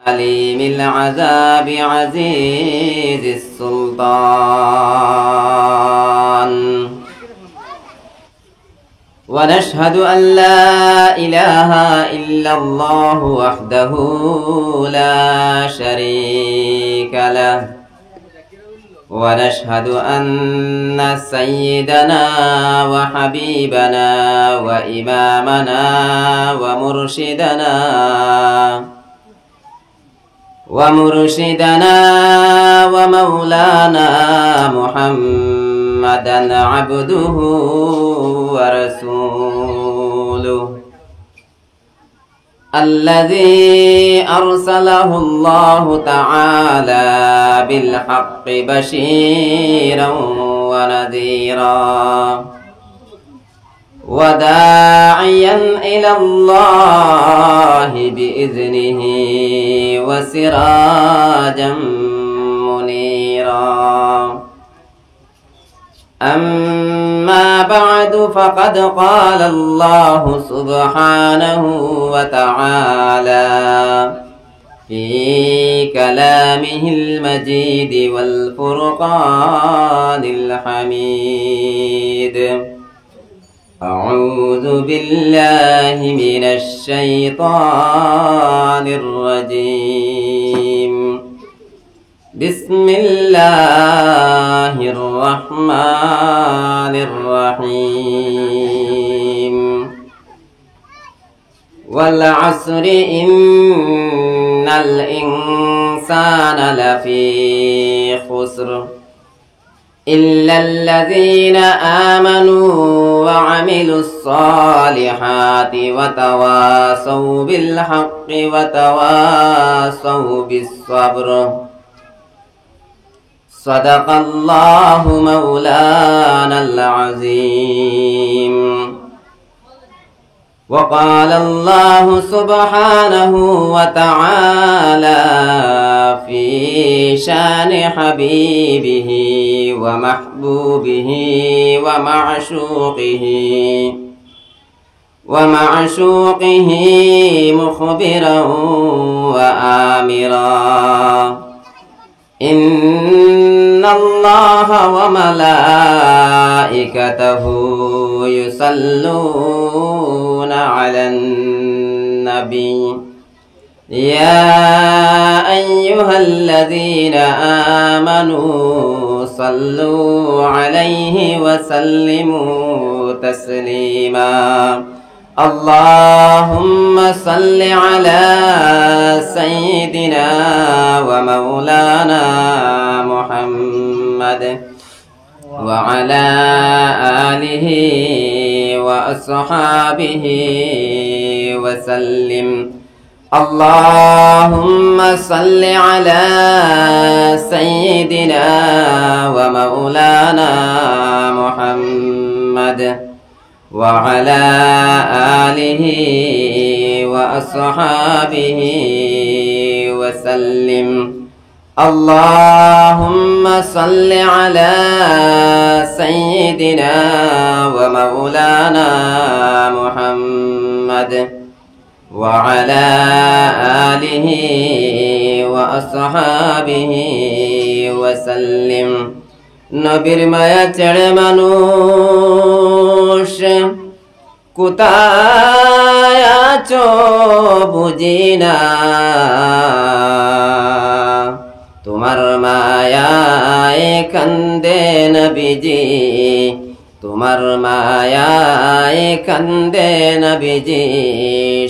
أليم العذاب عزيز السلطان. ونشهد أن لا إله إلا الله وحده لا شريك له، ونشهد أن سيدنا وحبيبنا وإمامنا ومرشدنا ومولانا محمدا عبده ورسوله، الذي أرسله الله تعالى بالحق بشيرا ونذيرا، وداعيا إلى الله بإذنه وسراجا منيرا. أما بعد، فقد قال الله سبحانه وتعالى في كلامه المجيد والفرقان الحميد: أعوذ بالله من الشيطان الرجيم. بسم الله الرحمن الرحيم. والعصر إن الإنسان لفي خسر إلا الذين آمنوا وعملوا الصالحات وتواصوا بالحق وتواصوا بالصبر. صدق الله مولانا العظيم. وقال الله سبحانه وتعالى في شان حبيبه ومحبوبه ومعشوقه مخبرا وآمرا: إن الله وملائكته يصلون على النبي يا أيها الذين آمنوا صلوا عليه وسلموا تسليما. اللهم صل على سيدنا ومولانا محمد وعلى آله وأصحابه وسلم. اللهم صل على سيدنا ومولانا محمد وعلى آله وأصحابه وسلم. اللهم صل على سيدنا ومولانا محمد وعلى آله وأصحابه وسلم. নবীর মায়া ছেড়ে মানুষ কোথায় আছো বুঝি না, তোমার মায়ায় কান্দে নবীজি, তোমার মায়ায় কান্দে নবীজি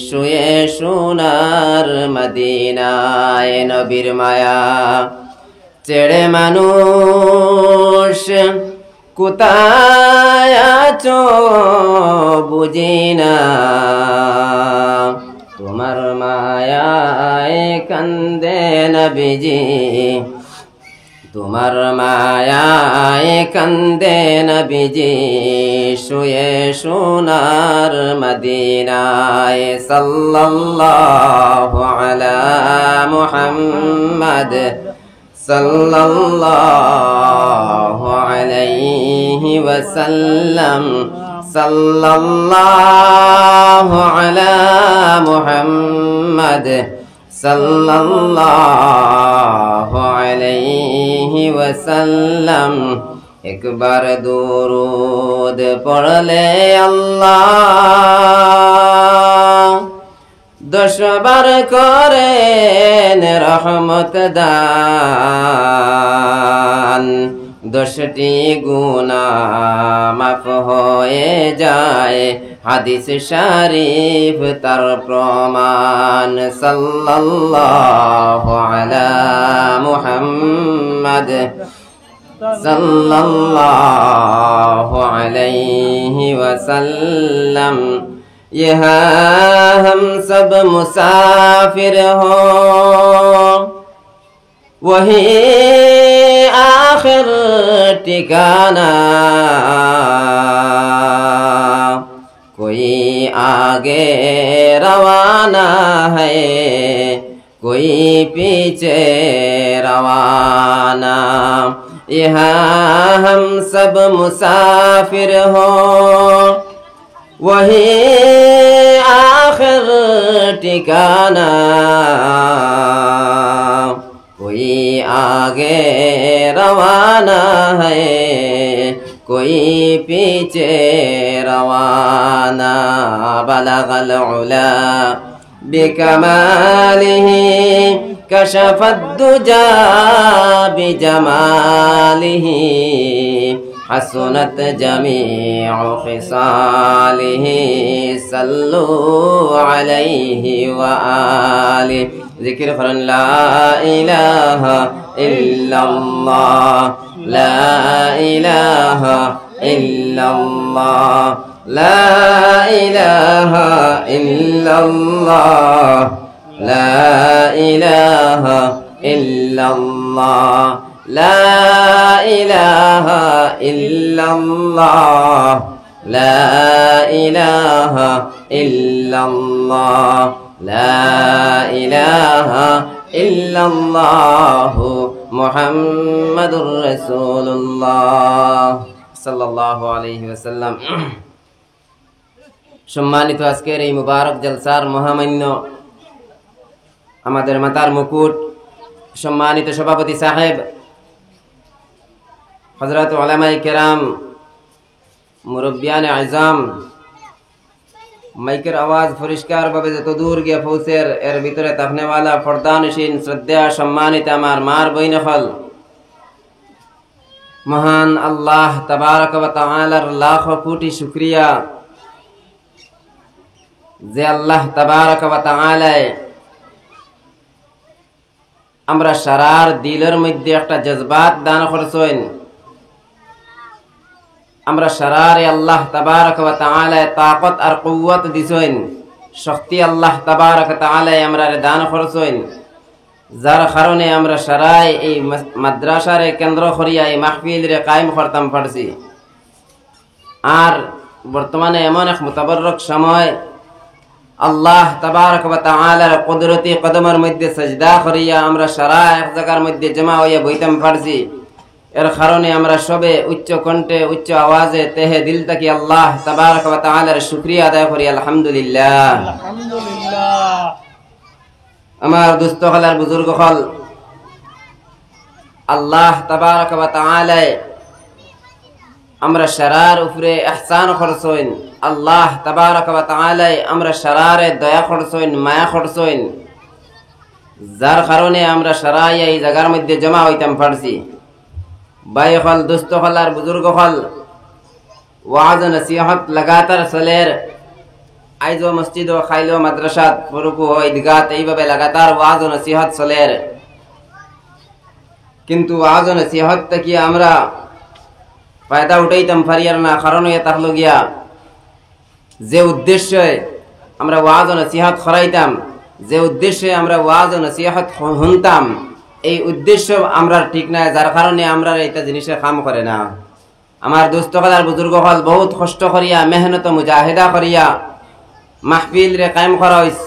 শুয়ে সোনার মদিনায়। নবীর মায়া ছেড়ে মানুষ কোথায় আছো বুঝি না, তোমার মায়ায় কান্দে নবীজি, তোমার মায়ায় কান্দে নবীজি শুয়ে সোনার মদিনায়। সাল্লাল্লাহু আলা মুহাম্মদ সাল্লাল্লাহু আলাইহি ওয়াসাল্লাম। সাল্লাল্লাহু আলা মুহাম্মদ सल्लल्लाहु अलैहि वसल्लम। एक बार दुरूद पढ़ ले अल्लाह, 10 বার করেন রহমত দান, 10টি গুনাহ মাফ হয়ে যায়, হাদিস শরীফ তার প্রমাণ। সাল্লাল্লাহু আলা মুহাম্মদ सल्लल्लाहु अलैहि वसल्लम। यहाँ हम सब मुसाफिर हो, वही आखिर ठिकाना, कोई आगे रवाना है, कोई पीछे रवाना। यहाँ हम सब मुसाफिर हो, वही आखिर ठिकाना, कोई आगे रवाना है, कोई पीछे रवाना। बलगल उला बिकमालिही, कशफत दुजा बिजमालिही, हसनत जमीउ खिसालिही, सल्लु अलैहि व आलिहि। जिक्र करन ला इलाहा इल्लल्लाह, ला इलाहा इल्लल्लाह, ला इलाहा इल्लल्लाह, ला इलाहा इल्लल्लाह, ला इलाहा इल्लल्लाह, ला इलाहा इल्लल्लाह, ला इलाहा इल्लल्लाह, मुहम्मदुर রাসূলুল্লাহ সাল্লাল্লাহু আলাইহি ওয়াসাল্লাম। সম্মানিত আজকের এই মুবারক জলসার মহামান্য আমাদের মাতার মুকুট, সম্মানিত সভাপতি সাহেব, হযরত উলামায়ে কেরাম, মুরব্বিয়ানে আযম, মাইকের আওয়াজ পরিষ্কার ভাবে যত দূর গিয়ে পৌঁছের, এর ভিতরে তাকনেওয়ালা পর্দানশীন শ্রদ্ধা সম্মানিত আমার মার বইন হল, মহান আল্লাহ তাবারক ওয়া তাআলার লাখ কোটি শুকরিয়া যে আল্লাহ তাবারক ওয়া তাআলা আমরা সারার দিলের মধ্যে একটা জজবাত দান করছেন। আমরা সারারে আল্লাহ তাবারক ওয়া তাআলা তাকত আর কুওয়াত দিছেন, শক্তি আল্লাহ তাবারক ওয়া তাআলা আমরা দান করছেন, যার কারণে আমরা সারাই এই মাদ্রাসারে কেন্দ্র করিয়া এই মাহফিলরে কায়েম করতাম পারছি। আর বর্তমানে এমন এক মুতাবাররক সময় আল্লাহ তাবারক ওয়া তাআলার কুদরতি কদমের মধ্যে সাজদা করিয়া আমরা সারা এক জায়গার মধ্যে জমা হইয়া বইতাম পারছি। এর কারণে আমরা সবে উচ্চ কণ্ঠে উচ্চ আওয়াজে তেহে দিল থেকে আল্লাহ তাবারক ওয়া তাআলার শুকরিয়া আদায় করি আলহামদুলিল্লাহ। আলহামদুলিল্লাহ। আমার দোস্ত হলার বুজুর্গ হল, আল্লাহ তাবারক ওয়া তাআলা আমরা সারার উপরে ইহসান করছেন, আল্লাহ তাবারক ওয়া তাআলা আমরা সারারে দয়া করছেন, মায়া করছেন, যার কারণে আমরা সারাই এই জায়গার মধ্যে জমা হইতাম পারছি। ভাই হল, দোস্ত হল আর বুজুর্গ হল, ওয়াজ নসিহত লাগাতার চলের। আইজো মসজিদ ও খাইলো মাদ্রাসাত পরুকু ও ঈদগাত এইভাবে লাগাতার ওয়াজ ও নসিহত চলের। কিন্তু ওয়াজ ও নসিহত থেকে আমরা ফায়দা উঠাইতাম পারিয়ার না, কারণ এ থাকলো গিয়া যে উদ্দেশ্যে আমরা ওয়াজ ও নসিহত করাইতাম, যে উদ্দেশ্যে আমরা ওয়াজ ও নসিহত শুনতাম, এই উদ্দেশ্য আমরা ঠিক নাই, যার কারণে আমরা এটা জিনিসের কাম করে না। আমার দোস্ত হল আর বুজুর্গ হল বহুত কষ্ট করিয়া মেহনত মুজাহিদা করিয়া মাহফিল রে কায়েম করা হয়েছে।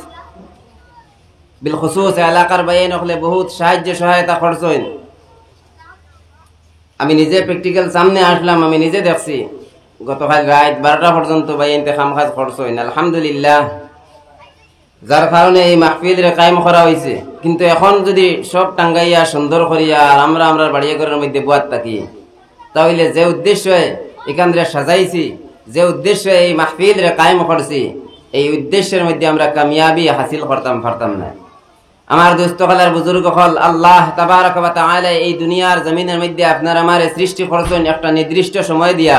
বিলখুসুস এলাকার বাইন হলে বহুত সাহায্য সহায়তা করছেন। আমি নিজে প্র্যাকটিক্যাল সামনে আসলাম, আমি নিজে দেখছি গতকাল রাত 12টা পর্যন্ত বাইনতে কাম কাজ করছেন। আলহামদুলিল্লাহ, যার কারণে এই মাহফিল কায়েম করা হয়েছে। কিন্তু এখন যদি সব টাঙ্গাইয়া সুন্দর করিয়া আর আমরা বাড়িয়া ঘরের মধ্যে বুয়াত থাকি, তাহলে যে উদ্দেশ্যে এখান থেকে সাজাইছি, যে উদ্দেশ্যে এই মাহফিল কায়েম করছি, এই উদ্দেশ্যের মধ্যে আমরা কামিয়াবি হাসিল করতাম পারতাম না। আমার দোস্ত হলার বুজুর্গ হল, আল্লাহ তাবারক ওয়া তাআলা এই দুনিয়ার জমিনের মধ্যে আপনার আমার সৃষ্টি করছেন একটা নির্দিষ্ট সময় দিয়া।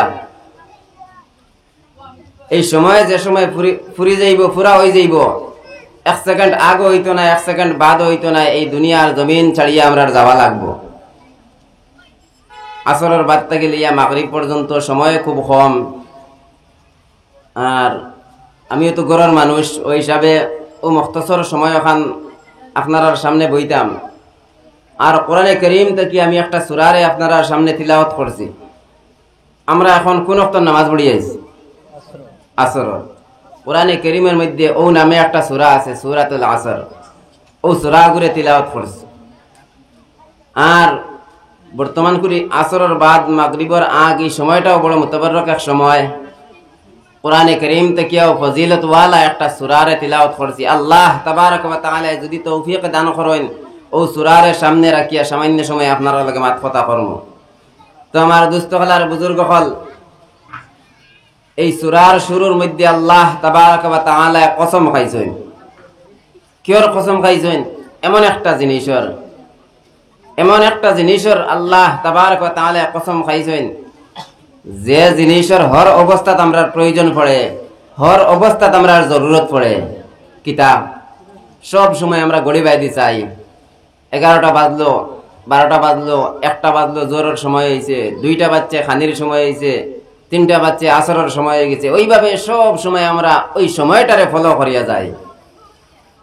এই সময় যে সময় ফুরি যাইব, পুরা হয়ে যাইব, 1 সেকেন্ড আগে হইতো না, 1 সেকেন্ড বাদ হইতো না, এই দুনিয়ার জমিন ছাড়িয়ে আমরা যাওয়া লাগবো। আসরের বাদ থেকে লিয়া মাগরিব পর্যন্ত সময় খুব কম। আর আমিও তো গরর মানুষ, ওই হিসাবে ও মুখতসর সময় ওখান আপনার সামনে বইতাম। আর কোরআনে কারীম থেকে আমি একটা সূরারে আপনার সামনে তিলাওয়াত করছি। আমরা এখন কোন ওয়াক্ত নামাজ পড়ি আইছি? আসর। কোরআনে কারীমের মধ্যে ও নামে একটা সূরা আছে, সূরাতুল আসর। ও সূরা গুরে তিলাওয়াত করছি। আর বর্তমান করি আসরের বাদ মাগরিবের আগ এই সময়টাও বড় মুতাবাররক এক সময়। কোরআনে কারীম থেকে ফজিলত ওয়ালা একটা সূরারে তিলাওয়াত করছি। আল্লাহ তাবারক ওয়া তাআলা যদি তৌফিক দান করেন, ও সূরারে সামনে রাখিয়া সামান্য সময় আপনারা লগে মাত কথা করব। তো আমার দোস্ত হলার বুজুর্গ হল, এই সূরার শুরুর মধ্যে আল্লাহ তাবারক ওয়া তাআলা কসম খাইছেন। কিয়র কসম খাইছেন? এমন একটা জিনিসের আল্লাহ তাবারক ওয়া তাআলা কসম খাইছেন, যে জিনিসের হর অবস্থাত আমরা প্রয়োজন পড়ে, হর অবস্থাত আমরা জরুরত পড়ে। কিতাব সব সময় আমরা গড়ি বাইদি চাই। 11টা বাজলো, 12টা বাজলো, 1টা বাজলো, জোরের সময় হয়েছে, 2টা বাজছে খানির সময় হয়েছে, 3টা বাজছে আসরের সময় হয়ে গেছে। ওইভাবে সব সময় আমরা ওই সময়টারে ফলো করিয়া যাই।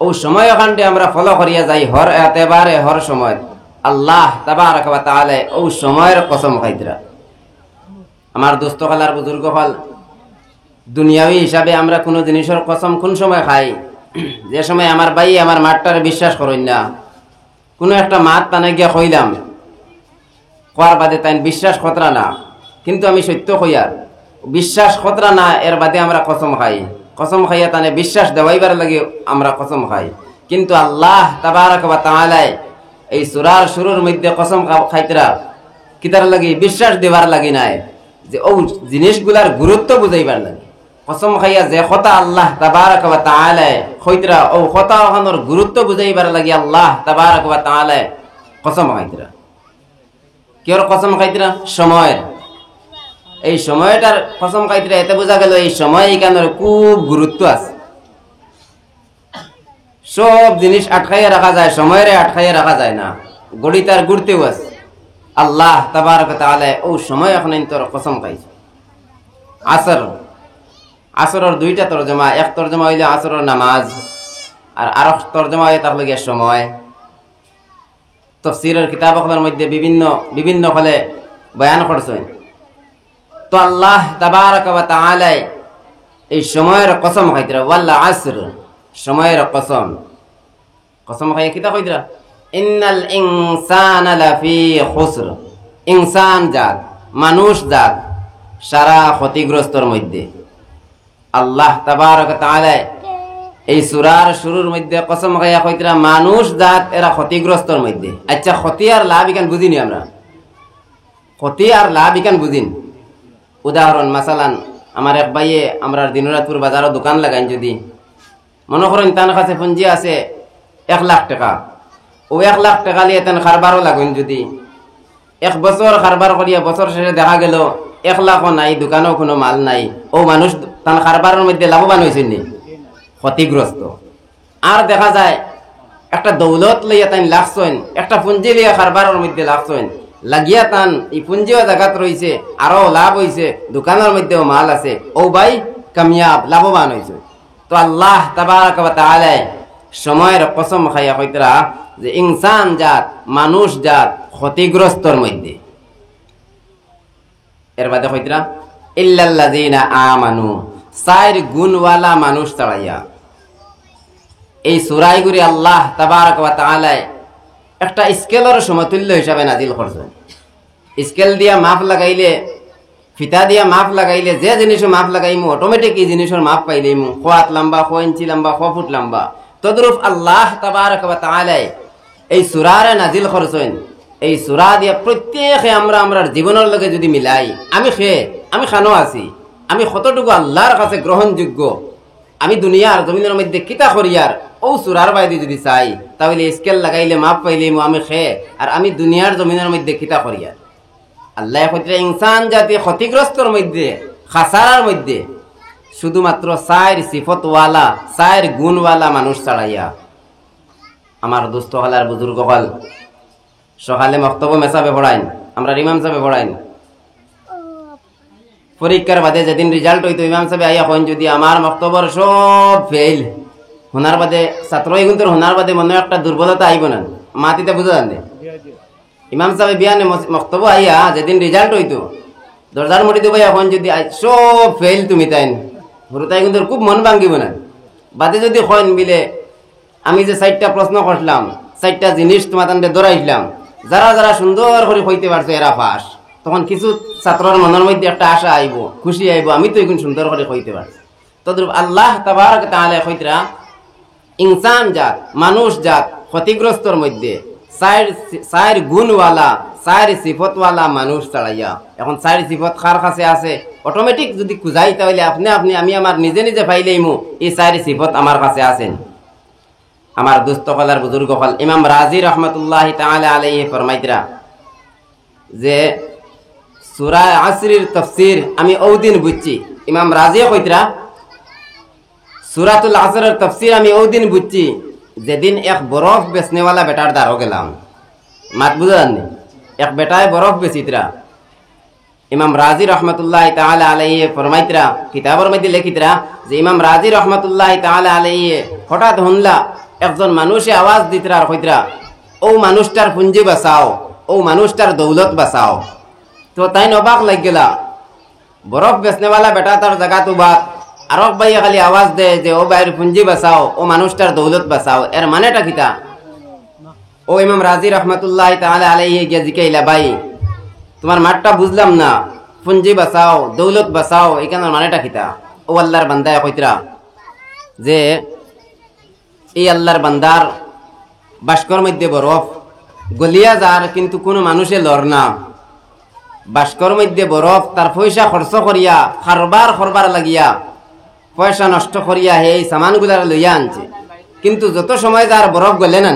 ও সময় ওখানটা আমরা ফলো করিয়া যাই হর এতেবারে, হর সময়। আল্লাহ তাবারক ওয়া তাআলা ও সময়ের কসম খাইতরা। আমার দোস্ত হলার বুজুর্গ হল, দুনিয়াবি হিসাবে আমরা কোনো জিনিসের কসম কোন সময় খাই? যে সময় আমার ভাই আমার মাঠটারে বিশ্বাস করেন না, কোনো একটা মাঠ টানে গিয়া কইলাম, কোয়ার বাদে তাই বিশ্বাস খতরা না, কিন্তু আমি সত্য কইয়ার বিশ্বাস খতরা না, এর বাদে আমরা কসম খাই। কসম খাইয়া তানে বিশ্বাস দেওয়াইবার লাগে আমরা কসম খাই। কিন্তু আল্লাহ তাবারক ওয়া তাআলা এই সূরার শুরুর মধ্যে কসম খাইতরা কিতার লাগি? বিশ্বাস দেবার লাগি নাই, যে ও জিনিসগুলার গুরুত্ব বুঝাইবার লাগে। কসম খাইয়া যে কথা আল্লাহ তাবারক ওয়া তাআলা কইতরা, ও কথা ওখানোর গুরুত্ব বুঝাইবার লাগি আল্লাহ তাবারক ওয়া তাআলা কসম খাইতরা। কিয়র কসম খাইতরা? সময়ের। এই সময়টার কসম খাইতরা, এতে বোঝা গেল এই সময় এখানের খুব গুরুত্ব আছে। সব জিনিস আটকাইয়া রাখা যায়, সময়ের আটকাইয়া রাখা যায় না। গড়ি তার ঘুরতেও আছে। আল্লাহ তাবারক ওয়া তাআলা ও সময় এখন তোর কসম খাইছে। আসরের 2টা তরজমা। এক তরজমা হইলে আসরের নামাজ, আর আরেক তরজমা হইলে তার লগে সময়। তাফসীরের কিতাবগুলোর মধ্যে বিভিন্ন ফলে বয়ান করছেন। তো আল্লাহ তাবারক ওয়া তাআলা এই সময়ের কসম খাইতরা, ওয়াল আসর, সময়ের কসম। কসম খাইয়া কিতা কইতরা? ইন্নাল ইনসানা লাফি খুসর। ইনসান জাত, মানুষ জাত সারা ক্ষতিগ্রস্তর মধ্যে। আল্লাহ তাবারক ওয়া তাআলা এই সূরার শুরুর মধ্যে কসম খাইয়া কইতরা মানুষ জাত এরা ক্ষতিগ্রস্তর মধ্যে। আচ্ছা, ক্ষতি আর লাভ ইকান বুঝিনি আমরা? ক্ষতি আর লাভ ইকান বুঝিন? উদাহরণ মাসালান, আমার এক ভাইয়ে আমরা দিনরাতপুর বাজারও দোকান লাগাইন, যদি মনে করেন তার কাছে পুঁজি আছে 1 লাখ টাকা, ও 1 লাখ টাকা নিয়ে তেন কারবারও লাগুন, যদি 1 বছর কারবার করিয়া বছর শেষে দেখা গেল 1 লাখও নাই, দোকানেও কোনো মাল নাই, ও মানুষ তার কারবারের মধ্যে লাভবান হয়েছেন নি? ক্ষতিগ্রস্ত। আর দেখা যায় একটা দৌলত লইয়া তাই লাগছেন, একটা পুঁজি লইয়া কারবারের মধ্যে লাগছেন, লাগিয়া তান এই পুঁজিও জায়গাত রয়েছে, আরো লাভ হয়েছে, দোকানের মধ্যেও মাল আছে, ও ভাই কামিয়াব, লাভবান হয়েছে। তো আল্লাহ তাবারক ওয়া তাআলা সময়ের কসম খাইয়া কইতরা যে ইনসান জাত, মানুষ জাত ক্ষতিগ্রস্তর মধ্যে। এর বাদে কইতরা ইল্লাল্লাযিনা আমানু, 4 গুণওয়ালা মানুষ ছাড়াইয়া। এই সূরাগুলি আল্লাহ তাবারক ওয়া তাআলা একটা স্কেলের সমতুল্য হিসাবে নাজিল করছেন। স্কেল দিয়া মাপ লাগাইলে, ফিতা দিয়া মাপ লাগাইলে, যে জিনিসের মাপ লাগাইমু অটোমেটিক এই জিনিসের মাপ পাইলেইমু। 1 হাত লম্বা, 1 ইঞ্চি লম্বা, 1 ফুট লম্বা, তদ্রূপ আল্লাহ তাবারক ওয়া তাআলা এই সূরারে নাজিল করছেন। এই সূরা দিয়ে প্রত্যেকে আমরা আমরার জীবনের লগে যদি মিলাই, আমি খানো আছি, আমি কতটুকু আল্লাহর কাছে গ্রহণযোগ্য, আমি দুনিয়ার জমিনের মধ্যে কিতা করিয়ার ও সূরার বাইরে যদি চাই, তাহলে স্কেল লাগাইলে মাপ পাইলে আমি আর আমি দুনিয়ার জমিনের মধ্যে কিতা করিয়ার। আল্লাহ কইতে ইনসান জাতি ক্ষতিগ্রস্তর মধ্যে, খাসারার মধ্যে শুধুমাত্র 4 সিফতওয়ালা 4 গুণওয়ালা মানুষ ছাড়াইয়া। আমার দোস্ত হলার বুজুর্গ হল সকালে মক্তব মেসাবে পড়াইন, আমরা ইমাম সাহেবে পড়াইন। পরীক্ষার বাদে যেদিন রেজাল্ট হইতো ইমাম সাহেব আইয়া কইন যদি আমার মক্তবর সব ফেল, হোনার বাদে ছাত্র কিন্তু হোনার বাদে মনে একটা দুর্বলতা আইব না, মাতিতে বুঝা জানে। ইমাম সাহেব বিয়ানে মক্তব আইয়া যেদিন রেজাল্ট হইতো দরজার মুড়ি দেবো এখন যদি সব ফেল তুমি তাইন তাই কিন্তু খুব মন ভাঙ্গিব না। বাদে যদি কইন বিলে আমি যে 4টা প্রশ্ন করলাম, 4টা জিনিস তোমার তান্ডে ধরাইলাম, যারা যারা সুন্দর করে কইতে পারছো এরা পাস, তখন কিছু ছাত্রর মনের মধ্যে একটা আশা আইব, খুশি আইব, আমি তো এখন সুন্দর করে কইতে পারছি। তদ্রূপ আল্লাহ তাবারক ওয়া তাআলা কইতরা ইনসান জাত, মানুষ জাত ক্ষতিগ্রস্তর মধ্যে 4 গুণওয়ালা 4 সিফতওয়ালা মানুষ ছাড়াইয়া। এখন 4 সিফত কার কাছে আছে অটোমেটিক যদি খুঁজাই তাহলে আপনি আমি আমার নিজে নিজে পাইলেইমু এই 4 সিফত আমার কাছে আছেন। আমার দুস্থ কলার বুজুর্গ হল ইমাম রাজি রহমতুল্লাহ তাআলা আলাইহি ফরমাইতরা যে সূরা আসরের তাফসীর আমি ওদিন বুঝছি। ইমাম রাজি কইতরা সূরাতুল আসরের তাফসীর আমি ওদিন বুঝছি যেদিন এক বরফ বেচনেওয়ালা বেটার দ্বারও গেলাম। মাত বুঝান এক বেটায় বরফ বেচিতরা। ইমাম রাজি রহমতুল্লাহ তাআলা আলাইহি ফরমাইতরা কিতাবের মধ্যে লিখিতরা যে ইমাম রাজি রহমতুল্লাহ তাআলা আলাইহি হঠাৎ শুনলা একজন মানুষে আওয়াজ দিতরা আর কইতরা ও মানুষটার পুঞ্জি বাঁচাও, ও মানুষটার দৌলত বাঁচাও। তো তাই অবাক লাগ গেলা, বরফ বেচনেওয়ালা বেটা তার জায়গা তো বাদ, আর এক ভাইয়া খালি আওয়াজ দেয় যে ও ভাইয়ের পুঞ্জি বাঁচাও, ও মানুষটার দৌলত বাঁচাও, এর মানেটা কিতা? ও ইমাম রাজি রহমতুল্লাহ তাআলা আলাইহি গিয়া জিকাইলা ভাই তোমার মাঠটা বুঝলাম না, পুঞ্জি বাঁচাও দৌলত বাঁচাও এখানের মানেটা কিতা? ও আল্লাহর বান্দায় কইতরা যে এই আল্লাহর বান্দার বাস্কর মধ্যে বরফ গলিয়া যার কিন্তু কোনো মানুষে লড় না, বাস্কর মধ্যে বরফ তার পয়সা খরচ করিয়া খারবার লাগিয়া পয়সা নষ্ট করিয়া এই সামানগুলার লইয়া আনছে, কিন্তু যত সময় যার বরফ গলে না,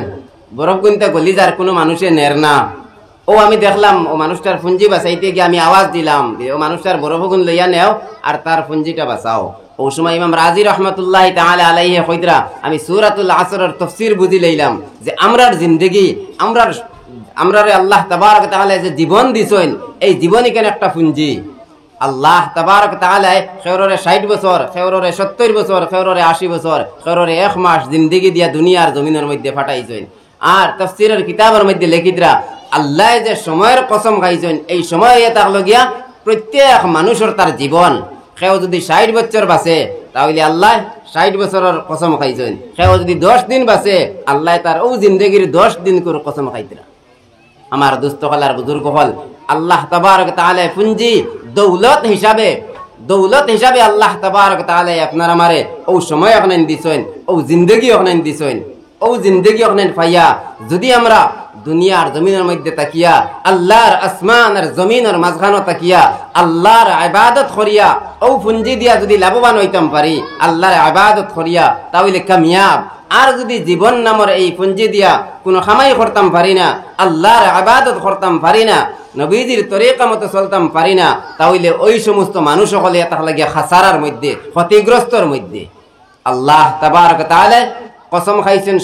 বরফ কিন্তু গলি যার কোনো মানুষে নের না। ও আমি দেখলাম ও মানুষটার পুঞ্জি বাঁচাইতে গিয়ে আমি আওয়াজ দিলাম ও মানুষটার বরফ গুণ লইয়া নেও আর তার পুঞ্জিটা বাঁচাও। ও সময় ইমাম রাজি রহমতুল্লাহ তাআলা আলাইহি কইতরা আমি সূরাতুল আসরের তাফসীর বুঝি লইলাম যে আমরার জিন্দেগি আমরারে আল্লাহ তাবারক ওয়া তাআলা যে জীবন দিছেন এই জীবনই কেন একটা পুঞ্জি। আল্লাহ তাবারক ওয়া তাআলা খেররে 60 বছর, খেররে 70 বছর, খেররে 80 বছর, খেররে 1 মাস জিন্দেগি দিয়া দুনিয়ার জমিনের মধ্যে ফাটাইছেন। আর তাফসীরের কিতাবের মধ্যে লিখিতরা আল্লাহ যে সময়ের কসম খাইছেন এই সময়ে তাহলে গিয়া প্রত্যেক মানুষের তার জীবন, কেউ যদি 60 বছর বাঁচে তাহলে আল্লাহ 60 বছরের কসম খাইছেন, কেউ যদি 10 দিন বাঁচে আল্লাহ তার ও জিন্দেগির 10 দিন করে কসম খাইতরা। আমার দুস্থ হলার বুজুর্গ হল আল্লাহ তাবারক ওয়া তাআলা পুঞ্জি দৌলত হিসাবে আল্লাহ তাবারক ওয়া তাআলা আপনার আমারে ও সময় অখনেন দিছেন, ও জিন্দেগি অখনেন দিছেন, ও জিন্দেগি অখনেন পাইয়া যদি আমরা দুনিয়ার জমিনের মধ্যে তাকিয়া আল্লাহর আসমান আর জমিনের মাঝখানে তাকিয়া আল্লাহর ইবাদত করিয়া ও পুঞ্জি দিয়া যদি লাভবান হইতাম পারি, আল্লাহর ইবাদত করিয়া তাহলে কামিয়াব। আর যদি জীবন নামের এই পুঞ্জি দিয়া কোনো কামাই করতাম পারি না, আল্লাহর ইবাদত করতাম পারি না, নবীজির তরিকা মতো চলতাম পারি না, তাহলে ওই সমস্ত মানুষ সকলে তাহলে গিয়া খাসারার মধ্যে ক্ষতিগ্রস্তর মধ্যে। আল্লাহ তাবারক ওয়া তাআলা কসম খাইছেন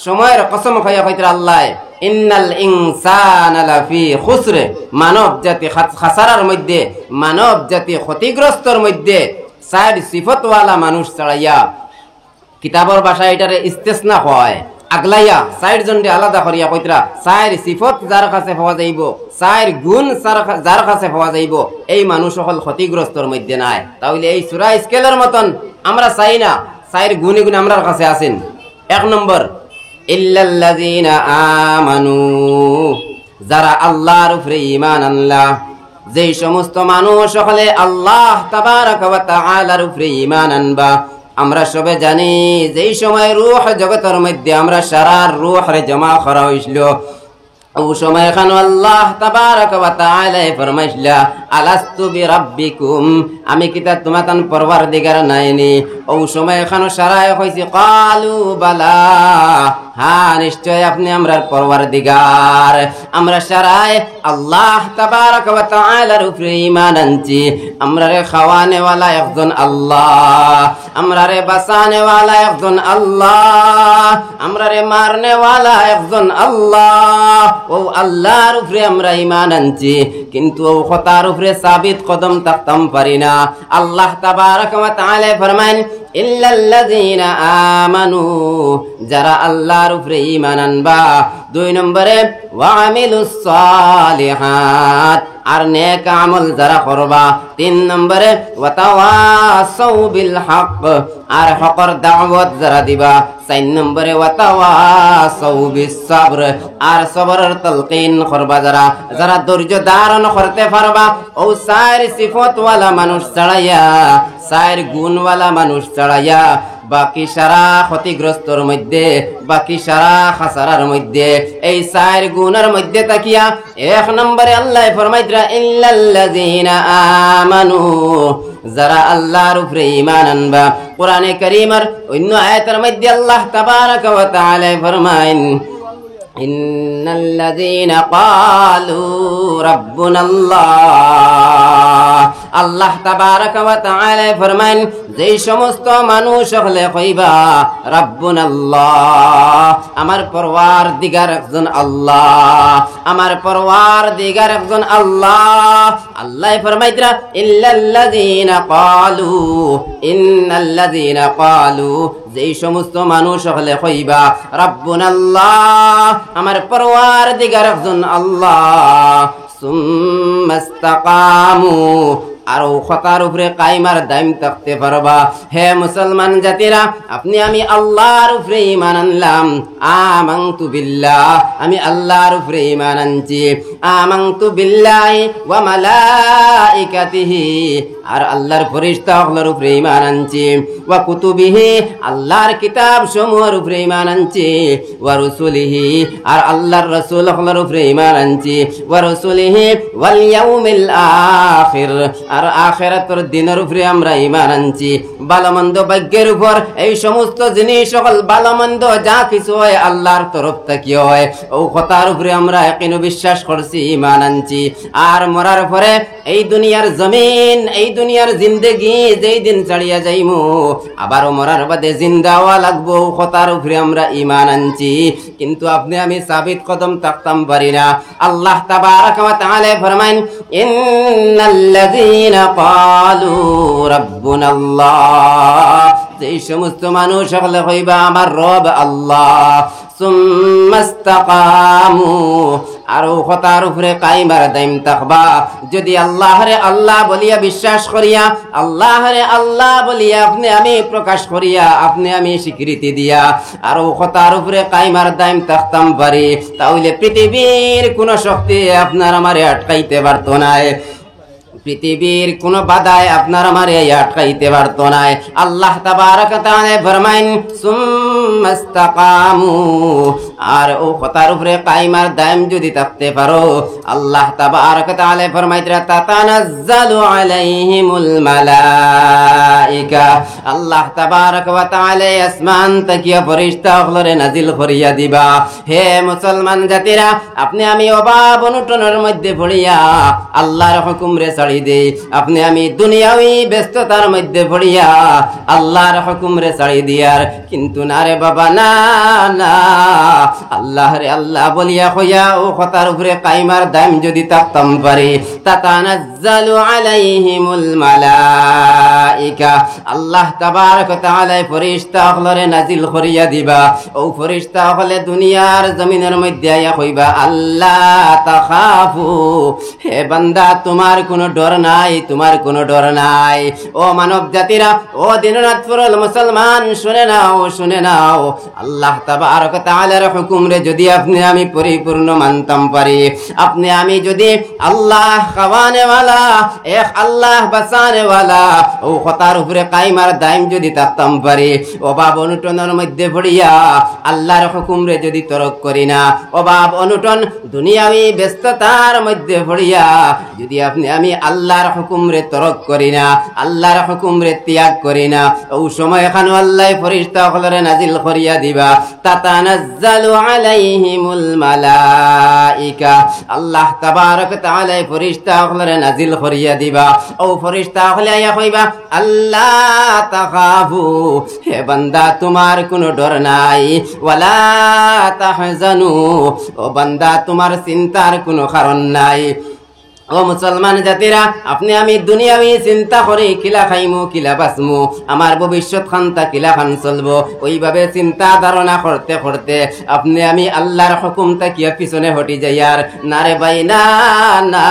সময়ের কসম খাইয়া কইতরা আল্লাহ ইন্নাল ইনসানা লাফি খুসর, মানব জাতি খাসারার মধ্যে, মানব জাতি ক্ষতিগ্রস্তর মধ্যে 4 সিফতওয়ালা মানুষ ছাড়াইয়া। কিতাবের ভাষায় এটারে ইস্তেসনা হয়, আগলাইয়া 4 জনকে আলাদা করিয়া কইতরা 4 সিফত যার কাছে পাওয়া যাইব, 4 গুণ যার কাছে পাওয়া যাইব এই মানুষ সকল ক্ষতিগ্রস্তর মধ্যে নাই। তাহলে এই সূরা স্কেলের মতন আমরা চাই না 4 গুণ আমরার কাছে আছেন। 1 নম্বর ইল্লাল্লাযীনা আমানু, যারা আল্লাহর উপরে ঈমান আনলা, যেই সমস্ত মানুষ সকলে আল্লাহ তাবারক ওয়া তাআলার উপরে ঈমান আনবা আমরা সবে জানি যেই সময় রূহ জগতের মধ্যে আমরা সারা রূহ রে জমা করা হইছিল ও সময় খান আল্লাহ তাবারক ওয়া তাআলা ফরমাইছিলা আলাস্তু বিরাব্বিকুম আমি কি তা তোমাতান পরওয়ারদিগার নাইনি ও সময় খান সারায় কইছি ক্বালু বালা হ্যাঁ নিশ্চয় আপনি আমরার পরওয়ারদিগার আমরা সারায় আল্লাহ তাবারক ওয়া তাআলার উপরে ঈমান আনছি আমরারে খাওয়ানে ওয়ালা একজন আল্লাহ আমরারে বাঁচানে ওয়ালা একজন আল্লাহ আমরারে মারনে ওয়ালা একজন আল্লাহ ও আল্লাহর উপরে আমরা ঈমান আনছি কিন্তু ও কথার উপরে সাবিত কদম থাকতাম পারি না আল্লাহ তাবারক ওয়া তাআলা ফরমান ইল্লাল্লাযীনা আমানু যারা আল্লাহর উপরে ঈমান আনবা 2 নম্বরে ওয়া আমিলুস সালিহাত আর নেক আমল যারা করবা 3 নম্বরে ওয়া তাওয়াসাউ বিল হক আর হকর দাওয়াত যারা দিবা 4 নম্বরে ওয়া তাওয়াসাউ বিস সবর আর সবরের তালকিন করবা যারা ধৈর্য ধারণ করতে পারবা ও চার সিফত ওয়ালা মানুষ ছাড়াইয়া চার গুণওয়ালা মানুষ ছাড়াইয়া বাকি সারা ক্ষতিগ্রস্তর মধ্যে বাকি সারা খাসারার মধ্যে এই চার গুণের মধ্যে তাকিয়া 1 নম্বরে আল্লাহ ফরমাইতরা ইল্লাল্লাযীনা আমানু যারা আল্লাহর উপরে ঈমান আনবা কোরআনে কারীমের অন্য আয়াতের মধ্যে আল্লাহ তাবারক ওয়া তাআলা ফরমায়েন ইন্নাল্লাযীনা ক্বালু রাব্বুনাল্লাহ আল্লাহ তাবারক ওয়া তাআলা ফরমান যেই সমস্ত মানুষ হলে কইবা রাব্বুনাল্লাহ আমার পরওয়ারদিগার একজন আল্লাহ আমার পরওয়ারদিগার একজন আল্লাহ আল্লাহ ফরমাইতরা ইন্নাল্লাযীনা ক্বালু যেই সমস্ত মানুষ হলে কইবা রাব্বুনাল্লাহ আমার পরওয়ারদিগার একজন আল্লাহ সুম্মা ইসতাকামু আর ও খতার উপরে কাইমার দাইম থাকতে পারবা হে মুসলমান জাতিরা আপনি আমি আল্লাহর উপরে ঈমান আনলাম আমানতু বিল্লাহ আমি আল্লাহর উপরে ঈমান আনছি আমানতু বিল্লাহি ওয়া মালাইকাতিহি আর আল্লাহর ফেরেশতাগুলোর উপরে ঈমান আনছি ওয়া কুতুবিহি আল্লাহর কিতাব সমূহের উপরে ঈমান আনছি ওয়া রাসূলিহি আর আল্লাহর রাসূলগুলোর উপরে ঈমান আনছি ওয়া রাসূলিহি ওয়াল ইয়াউমিল আখির আর আখিরাতের দিনের উপরে আমরা ঈমান আনছি ভালো-মন্দ ভাগ্যের উপর এই সমস্ত জিনিস সকল ভালো-মন্দ যা কিছু হয় আল্লাহর তরফ থেকে হয় ও কথার উপরে আমরা ইয়াকিন বিশ্বাস করছি ঈমান আনছি আর মরার পরে এই দুনিয়ার জমিন এই দুনিয়ার জিন্দেগি যেই দিন ছাড়িয়া যাইমু আবার মরার বাদে জিন্দা হওয়া লাগবো কথার উপরে আমরা ঈমান আনছি কিন্তু আপনি আমি সাবিত কদম থাকতাম পারি না আল্লাহ তাবারক ওয়া তাআলা ফরমান ইন্নাল্লাযীনা ক্বালু রাব্বুনাল্লাহ যেই সমস্ত মানুষ হলে কইবা আমার রব আল্লাহ সুম্মা ইসতাকামু আর ও কথার উপরে কাইমার দাইম থাকবা যদি আল্লাহরে আল্লাহ বলিয়া বিশ্বাস করিয়া আল্লাহরে আল্লাহ বলিয়া আপনি আমি প্রকাশ করিয়া আপনি আমি স্বীকৃতি দিয়া আর ও কথার উপরে কাইমার দাইম থাকতাম পারি তাহলে পৃথিবীর কোন শক্তি আপনার আমারে আটকাইতে পারতো না পৃথিবীর কোন বাধায় আপনার আমারে আটকাইতে পারতো না আল্লাহ তাবারক ওয়া তাআলা ফরমায়েন সুম্মা ইসতাকামু আর ও কথার উপরে কাইমার দাইম যদি থাকতে পারো আল্লাহ তাবারক ওয়া তাআলা ফরমাইতরা তাতানাজ্জালু আলাইহিমুল মালাইকা আল্লাহ তাবারক ওয়া তাআলা আসমান থেকে ফেরেশতাগুলোরে নাজিল করিয়া দিবা হে মুসলমান জাতিরা আপনি আমি অভাব অনটনের মধ্যে পড়িয়া আল্লাহর হুকুম রে ছাড়ি দেই আপনি আমি দুনিয়াবি ব্যস্ততার মধ্যে পড়িয়া আল্লাহর হুকুম রে ছাড়ি দিয়ার কিন্তু না রে বাবা না না আল্লাহ রে আল্লাহ বলিয়া কইয়া ও কথার উপরে কাইমার দাম যদি থাকতাম পারি তাতানাজ্জালু আলাইহিমুল মালাইকা আল্লাহ তাবারক ওয়া তাআলা ফেরেশতাগুলোরে নাজিল করিয়া দিবা ও ফেরেশতাগুলো দুনিয়ার জমিনের মধ্যে আইয়া কইবা আল্লাহ তাখাফু হে বান্দা তোমার কোনো ডর নাই তোমার কোনো ডর নাই ও মানব জাতিরা ও দিনরাত পড়ল মুসলমান শুনে নাও দাও। আল্লাহ তাবারক তাআলার হুকুম রে যদি আপনি আমি পরিপূর্ণ মানতাম পারি, আপনি আমি যদি আল্লাহ খাওয়ানে ওয়ালা এক আল্লাহ বাঁচানে ওয়ালা ও কথার উপরে কায়েম আর দায়েম যদি থাকতাম পারি, অভাব অনটনের মধ্যে পড়িয়া আল্লাহর হুকুম রে যদি তরক করি না, অভাব অনটন দুনিয়াবি ব্যস্ততার মধ্যে পড়িয়া যদি আপনি আমি আল্লাহর হুকুম রে তরক করি না, আল্লাহর হুকুম রে ত্যাগ করি না, ও সময় এখানে আল্লাহ ফেরেশতা সকলরে নাজিল করিয়া দিবা, তাতানাজ্জালু আলাইহিমুল মালাইকা। আল্লাহ তাবারক তাআলা ফেরেশতা সকলরে নাজিল করিয়া দিবা, ও ফেরেশতা সকলে আয়া কইবা আল্লাহ তাখাফু, হে বান্দা তোমার কোনো ডর নাই, ওয়ালা তাহজানু, ও বান্দা তোমার চিন্তার কোনো কারণ নাই। ও মুসলমান জাতিরা, আপনি আমি দুনিয়াবি চিন্তা করি কিলা খাইমু কিলা বাঁচমু, আমার ভবিষ্যৎ খানটা কিলা খান চলবো, ওইভাবে চিন্তা ধারণা করতে করতে আপনি আমি আল্লাহর হুকুমটা কিয়া পিছনে হটি যাই। আর না রে ভাই, না না,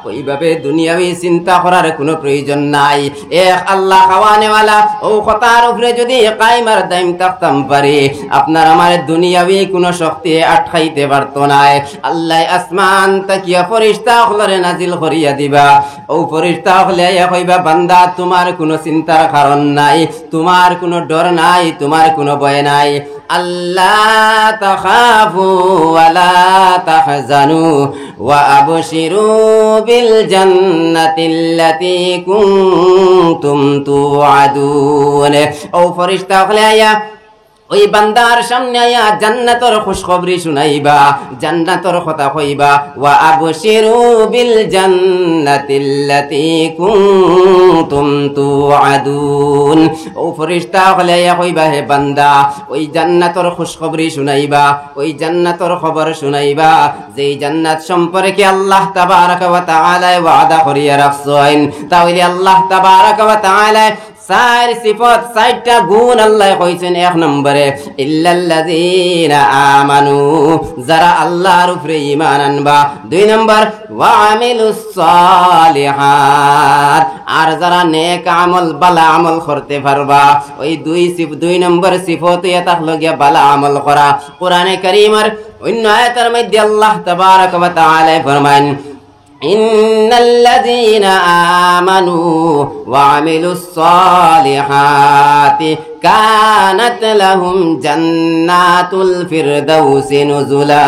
ওইভাবে দুনিয়াবি চিন্তা করার কোনো প্রয়োজন নাই। এক আল্লাহ খাওয়ানেওয়ালা ও কথার উপরে যদি কায়েম আর দায়েম থাকতাম পারি, আপনার আমার দুনিয়াবি কোনো শক্তি আটকাইতে পারতো না। আল্লাহ আসমান তাকিয়া ফেরেশতা সকলরে নাজিল করিয়া দিবা, ও ফেরেশতা সকলে কইবা বান্দা তোমার কোনো চিন্তার কারণ নাই, তোমার কোনো ডর নাই, তোমার কোনো ভয় নাই। আল্লাহ তাখাফু ওয়ালা তাহজানু ওয়া আবশিরু বিল জান্নাতিল্লাতী কুনতুম তুআদুন। ও ফেরেশতা সকলে ওই বান্দার সামনে আয়া জান্নাতের খুশখবরি শুনাইবা, জান্নাতের কথা কইবা, ওয়া আবশিরু বিল জান্নাতিল্লাতী কুনতুম তুআদুন। ও ফেরেশতা সকলে কইবা হে বান্দা ওই জান্নাতের খুশখবরি শুনাইবা, ওই জান্নাতের খবর শুনাইবা যেই জান্নাত সম্পর্কে আল্লাহ তাবারক ওয়া তাআলা ওয়াদা করিয়া রাখছেন। তাহলে আল্লাহ তাবারক ওয়া তাআলা চার সিফত, চারটা গুণ আল্লাহ কইছেন। এক নম্বরে ইল্লাল্লাযীনা আমানু, যারা আল্লাহর উপরে ঈমান আনবা। দুই নম্বর ওয়া আমিলুস সালিহাত, আর যারা নেক আমল ভালো আমল করতে পারবা। ওই দুই নম্বর সিফত এটা হলো গিয়া ভালো আমল করা। কোরআনে কারীমের অন্য আয়াতের মধ্যে আল্লাহ তাবারক ওয়া তাআলা ফরমান ইন্নাল্লাযীনা আমানু ওয়া আমিলুস সালিহাতি কানাত লাহুম জান্নাতুল ফিরদাউসি নুজুলা।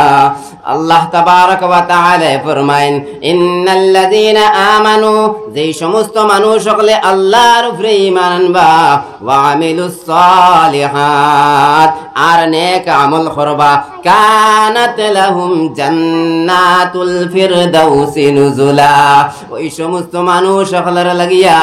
আল্লাহ তাবারক ওয়া তাআলা ফরমায়েন ইন্নাল্লাযীনা আমানু, যেই সমস্ত মানুষ সকলে আল্লাহর উপরে ঈমান আনবা, ওয়া আমিলুস সালিহাত, আর নেক আমল করবা, কানাত লাহুম জান্নাতুল ফিরদাউসি নুজুলা। ওই সমস্ত মানুষ সকলের লাগিয়া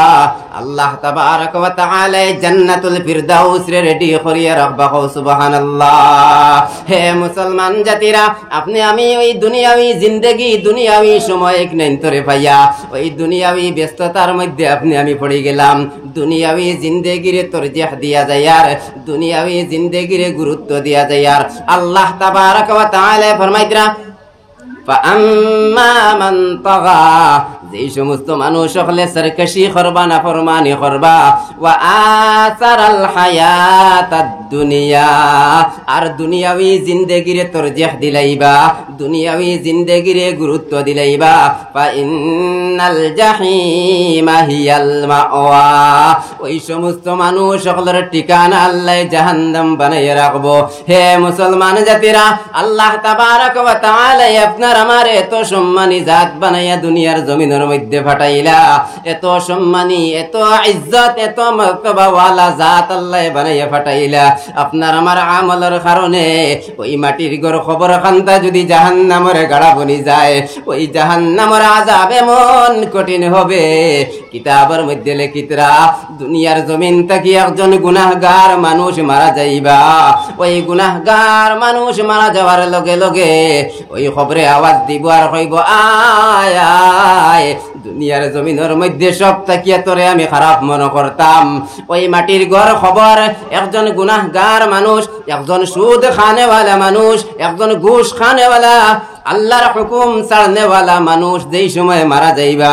আল্লাহ তাবারক ওয়া তাআলা জান্নাতুল ফিরদাউস রে রেডি করিয়া রাখবা। সুবহানাল্লাহ। হে মুসলমান জাতিরা, আপনি আমি ওই দুনিয়াবি জিন্দেগি দুনিয়াবি সময় নেন্তরে পাইয়া ওই দুনিয়াবি ব্যস্ততার মধ্যে আপনি আমি পড়ে গেলাম। দুনিয়াবি জিন্দেগিরে তরজিহ দিয়া যায়, আর দুনিয়াবি জিন্দেগিরে গুরুত্ব দিয়া যায়। আর আল্লাহ তাবারক ওয়া তাআলা ফরমাইতরা ফাআম্মা মান তাগা, যেই সমস্ত মানুষ সকলে সরকশি করবা, নাফরমানি করবা, ওয়া আসারাল হায়াতাদ দুনিয়া, আর দুনিয়াবি জিন্দেগিরে তরজিহ দিলাইবা, দুনিয়াবি জিন্দেগিরে গুরুত্ব দিলাইবা, ফা ইন্নাল জাহিমা হিয়াল মাওয়া, ওই সমস্ত মানুষ সকলের ঠিকানা আল্লাহ জাহান্নাম বানাইয়া রাখবো। হে মুসলমান জাতিরা, আল্লাহ তাবারক ওয়া তাআলা আপনার আমার এত সম্মানী জাত বানাইয়া দুনিয়ার জমিনের মধ্যে ফাটাইলা, এত সম্মানী, এত ইজ্জত, এত মর্তবাওয়ালা জাত আল্লাহ বানাইয়া ফাটাইলা। আপনার আমার আমলের কারণে ওই মাটির ঘর খবর খান্তা যদি জাহান্নামের গাড়া বনি যায়, ওই জাহান্নামের আযাব এমন কঠিন হবে। কিতাবের মধ্যে লিখিতরা দুনিয়ার জমিন থেকে একজন গুনাহগার মানুষ মারা যাইবা, ওই গুনাহগার মানুষ মারা যাওয়ার লগে লগে ওই খবরে আওয়াজ দিব আর কইব আয় আয়, দুনিয়ার জমিনের মধ্যে সব তাকিয়া তোরে আমি খারাপ মনে করতাম। ওই মাটির ঘর খবর একজন গুনাহগার মানুষ, একজন সুদ খানেওয়ালা মানুষ, একজন ঘুষ খানেওয়ালা, আল্লাহর হুকুম ছাড়নেওয়ালা মানুষ যেই সময় মারা যাইবা,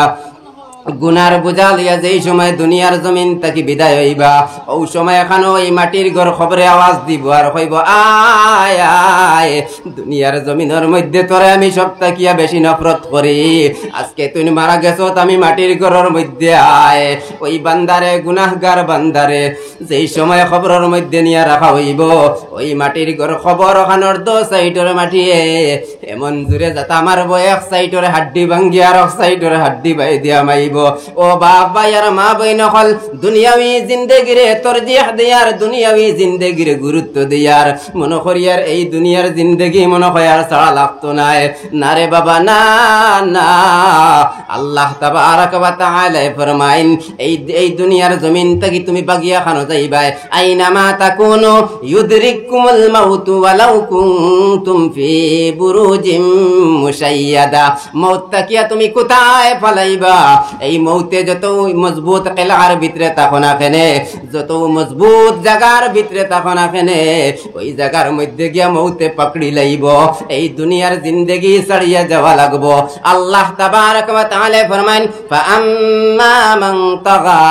গুনার বোঝা লইয়া যেই সময় দুনিয়ার জমিন তাকি বিদায় হইবা ও সময় এখানে ওই মাটির ঘর খবরে আওয়াজ দিব আর হইব আয় আয় দুনিয়ার জমিনের মধ্যে তোরে আমি সব তাকিয়া বেশি নফরত করি, আজকে তুই মারা গেছো আমি মাটির ঘরের মধ্যে আয়। ওই বান্দারে গুনাহগার বান্দারে যেই সময় খবরের মধ্যে নিয়ে রাখা হইব ওই মাটির ঘর খবর ওখানোর দো সাইডের মাটিয়ে এমন জোরে যাতে আমার বই এক সাইডের হাড্ডি ভাঙ্গি আর এক সাইডের হাড্ডি বাই দিয়া মাইব। ও বাপ ভাই আর মা বই নকল দুনিয়াবি জিন্দেগিরে তরজিহ দিয়ার দুনিয়াবি জিন্দেগিরে গুরুত্ব দিয়ার মনে করিয়ার এই দুনিয়ার জিন্দেগি মনে করিয়ার ছাড়া লাগতো না না রে বাবা না না। আল্লাহ তাবারাক ওয়া তাআলা ফরমাইন এই দুনিয়ার জমিন থেকে তুমি বাগিয়া খানো যাইবাই আইনামা তাকুনু ইউদরিকুমুল মাউত ওয়ালাউ কুনতুম ফি বুরুজিম মুশাইয়াদা, মউত তাকিয়া তুমি কোথায় পালাইবা এই মৌতে যত মজবুত কিলার ভিতরে থাকো না কেনে যত মজবুত জায়গার ভিতরে থাকো না কেনে ওই জায়গার মধ্যে গিয়া মৌতে পাকড়ি লাইব, এই দুনিয়ার জিন্দেগি ছাড়িয়া যাওয়া লাগবো। আল্লাহ তাবারাক ওয়া তাআলা ফরমান ফাআম্মা মান তাগা,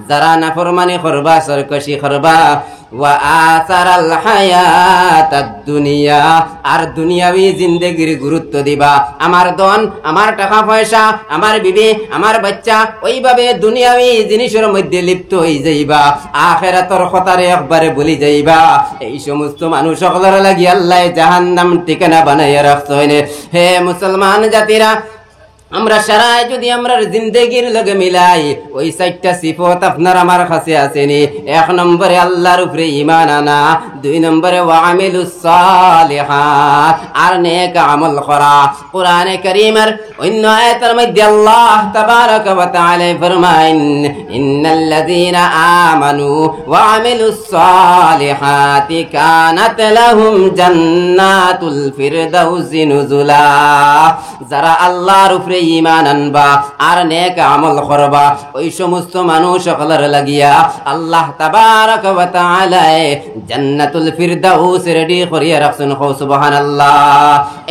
যারা নাফরমানি করবা সরকশি করবা ওয়া আসারাল হায়াতাদ দুনিয়া, আর দুনিয়াবি জিন্দেগির গুরুত্ব দিবা আমার ধন আমার টাকা পয়সা আমার বিবি আমার বাচ্চা ওইভাবে দুনিয়াবি জিনিসের মধ্যে লিপ্ত হয়ে যাইবা, আখিরাতের কথারে একবারে ভুলি যাইবা। এই সমস্ত মানুষ সকলের লাগি আল্লাহ জাহান্নাম ঠিকানা বানাইয়া রাখছেন। হে মুসলমান জাতিরা, আমরা সারাই যদি আমরা জিন্দেগির লগে মিলাই ওই চারটা সিফত আপনার আমার কাছে আসেনি। এক নম্বরে আল্লাহর উপরে ঈমান আনা, দুই নম্বরে ওয়া আমিলুস সালিহাত আর নেক আমল করা। কোরআনে কারীমের অন্য আয়াতের মধ্যে আল্লাহ তাবারাক ওয়া তাআলা ফরমায়েন ইন্নাল্লাযীনা আমানু ওয়া আমিলুস সালিহাতি কানাত লাহুম জান্নাতুল ফিরদাউসি নুজুলা, যারা আল্লাহর উপরে ঈমান আনবা আর নেক আমল করবা ওই সমস্ত মানুষ সকলের লাগিয়া আল্লাহ তাবারাক ওয়া তাআলা জান্নাতুল ফিরদাউস রেডি করিয়া রাখছেন। সুবহানাল্লাহ।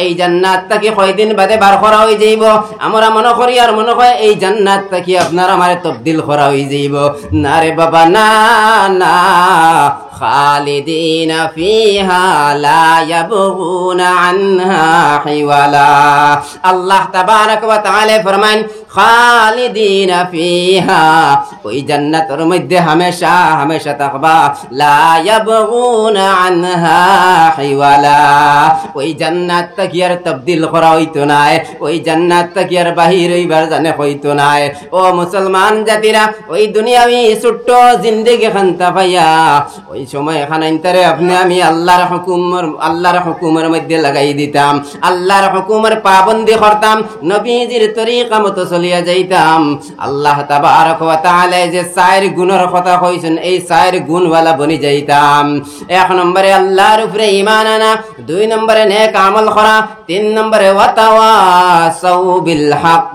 এই জান্নাত থেকে কয়দিন বাদে বার করা হয়ে যাইব আমরা মনে করি আর মনে হয় এই জান্নাত থেকে আপনার আমার তবদিল করা হয়ে যাইব, না রে বাবা না না। খালিদিনা ফিহা লা ইয়াবগুনা আনহা হিওয়ালা, আল্লাহ তাবারাক ওয়া তাআলা ফরমান খালিদিনা ফিহা, ওই জান্নাতের মধ্যে হামেশা হামেশা থাকবা, লা ইয়াবগুনা আনহা হিওয়ালা, ওই জান্নাত থেকে আর তবদিল করা হইতো না, ওই জান্নাত থেকে আর বাহির হইবার জানে হইতো না। ও মুসলমান জাতিরা, ওই দুনিয়াবি ছোট্ট জিন্দেগি খান্তা পাইয়া ওই সময় খানাইতারে আপনি আমি আল্লাহর হুকুমের মধ্যে লাগাই দিতাম, আল্লাহর হুকুমের পাবন্দি করতাম, নবীজির তরিকা মতো চলিয়া যাইতাম। আল্লাহ তাবারাক ওয়া তাআলা যে চার গুণের কথা কইছেন এই চার গুণওয়ালা বনি যাইতাম। এক নম্বরে আল্লাহর উপরে ঈমান আনা, দুই নম্বরে নেক আমল করা, তিন নম্বরে ওয়া তাওয়াসাউ বিল হক,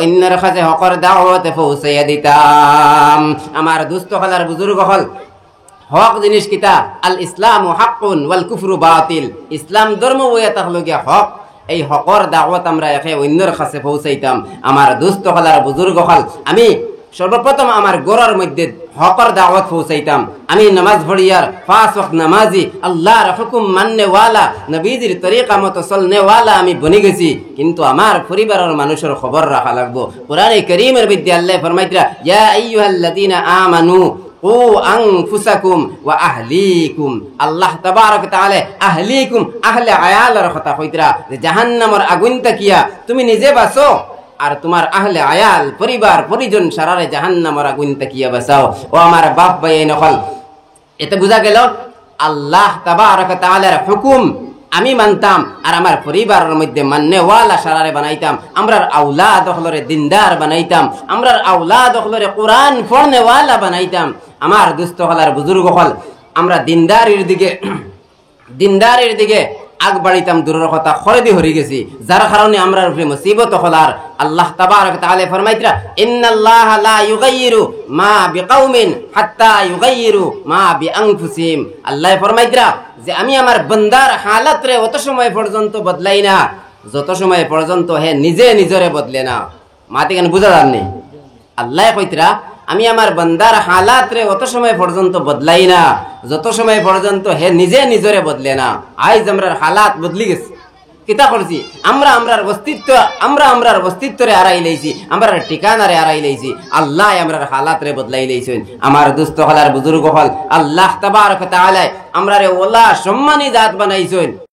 অন্যের কাছে হকর দাওয়াত পৌঁছাইয়া দিতাম। আমার দুস্থ হলার বুজুর্গ হল হক জিনিস কিতা আল ইসলামু হাক্কুন ওয়াল কুফরু বাতিল, ইসলাম ধর্ম বইয়া থাকলো গিয়া হক, এই হকর দাওয়াত আমরা একে অন্যের কাছে পৌঁছাইতাম। আমার দুস্থ হলার বুজুর্গ হল আমি সর্বপ্রথম আমার গোড়ার মধ্যে হকর দাওয়াত পৌঁছাইতাম। আমি নামাজ পড়িয়ার 5 ওয়াক্ত নামাজি আল্লাহর হুকুম মাননে ওয়ালা নবীজির তরিকা মতো চলনে ওয়ালা আমি বনি গেছি, কিন্তু আমার পরিবারের মানুষের খবর রাখা লাগবো। কোরআনে কারীমের মধ্যে আল্লাহ ফরমাইতরা ইয়া আইয়ুহাল্লাযীনা আমানু কু আনফুসাকুম ওয়া আহলিকুম, আল্লাহ তাবারাক ওয়া তাআলা আহলিকুম আহলে আয়ালের কথা কইতরা যে জাহান্নামের আগুন তাকিয়া তুমি নিজে বাঁচো আর তোমার আহলে আয়াল পরিবার পরিজন সারারে জাহান্নামের আগুন তাকিয়া বাঁচাও। ও আমার বাপ ভাই নকল, এতে বোঝা গেল আল্লাহ তাবারাক ওয়া তাআলার হুকুম আমি মানতাম আর আমার পরিবারের মধ্যে মান্যওয়ালা সারারে বানাইতাম, আমরার আওলাদ হলরে দিনদার বানাইতাম, আমরার আওলাদ হলরে কোরআন পড়নেওয়ালা বানাইতাম। আমার দুস্থ হলার বুজুর্গ হল আমরা দিনদারের দিকে আগ বাড়িতাম, দূরের কথা খরদি হরি গেছি, যার কারণে আমরা উপরে মুসিবত হলার। আল্লাহ তাবারাক তাআলা ফরমাইতরা ইন্নাল্লাহা লা ইউগাইয়িরু মা বিকাউমিন হাত্তা ইউগাইয়িরু মা বিআনফুসিহিম, আল্লাহ ফরমাইতরা যে আমি আমার বান্দার হালাত রে অত সময় পর্যন্ত বদলাই না যত সময় পর্যন্ত হে নিজে নিজরে বদলে না। মাতি কেন বুঝা যাননি আল্লাহ কইতরা আমি আমার বান্দার হালাত রে অত সময় পর্যন্ত বদলাই না যত সময় পর্যন্ত হে নিজে নিজরে বদলে না। আইজ আমরার হালাত বদলি গেছে, কিতা করছি আমরা আমরার অস্তিত্বরে হারাই লাইছি, আমরার ঠিকানারে হারাই লাইছি। আল্লাহ আমরার হালাত রে বদলাই লাইছেন। আমার দুস্থ হলার বুজুর্গ হল আল্লাহ তাবারক ওয়া তাআলা আমরারে ওলা সম্মানী জাত বানাইছেন।